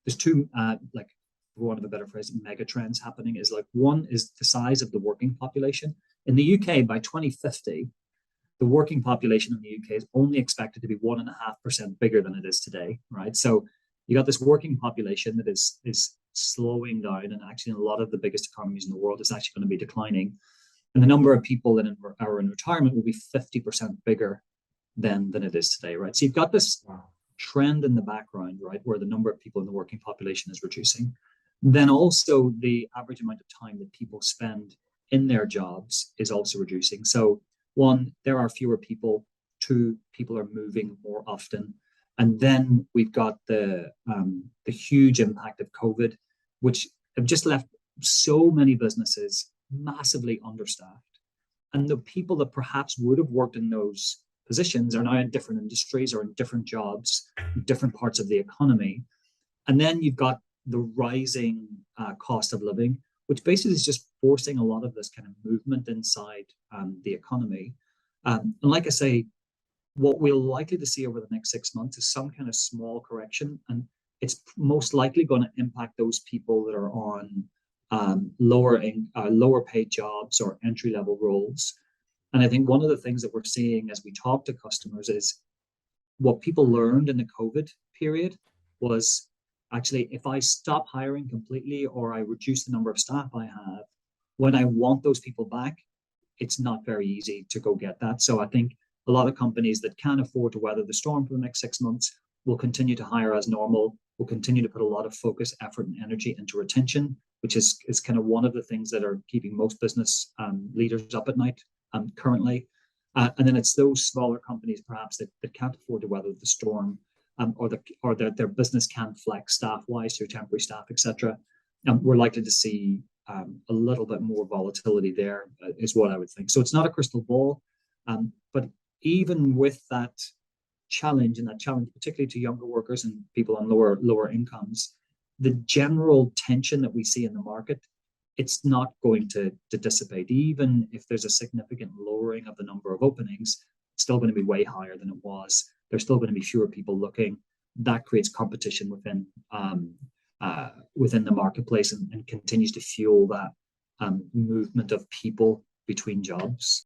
there's two, like, for want of a better phrase, mega trends happening. Is like, one is the size of the working population. In the UK, by 2050, the working population in the UK is only expected to be 1.5% bigger than it is today, right? So you got this working population that is slowing down, and actually in a lot of the biggest economies in the world is actually going to be declining. And the number of people that are in retirement will be 50% bigger than it is today, right? So you've got this trend in the background, right, where the number of people in the working population is reducing. Then also the average amount of time that people spend in their jobs is also reducing. So one, there are fewer people. Two, people are moving more often. And then we've got the huge impact of COVID, which have just left so many businesses massively understaffed. And the people that perhaps would have worked in those positions are now in different industries or in different jobs, different parts of the economy. And then you've got the rising cost of living, which basically is just forcing a lot of this kind of movement inside the economy. And like I say, what we're likely to see over the next 6 months is some kind of small correction, and it's most likely going to impact those people that are on lower paid jobs or entry level roles. And I think one of the things that we're seeing as we talk to customers is what people learned in the COVID period was, actually, if I stop hiring completely or I reduce the number of staff I have, when I want those people back, it's not very easy to go get that. So I think a lot of companies that can afford to weather the storm for the next 6 months will continue to hire as normal, will continue to put a lot of focus, effort, and energy into retention, which is kind of one of the things that are keeping most business leaders up at night currently. And then it's those smaller companies perhaps that can't afford to weather the storm, or that their business can flex staff-wise through temporary staff, etc. We're likely to see a little bit more volatility there, is what I would think. So it's not a crystal ball, but even with that challenge, and that challenge particularly to younger workers and people on lower incomes, the general tension that we see in the market, it's not going to dissipate. Even if there's a significant lowering of the number of openings, it's still going to be way higher than it was. There's still going to be fewer people looking. That creates competition within the marketplace, and continues to fuel that movement of people between jobs.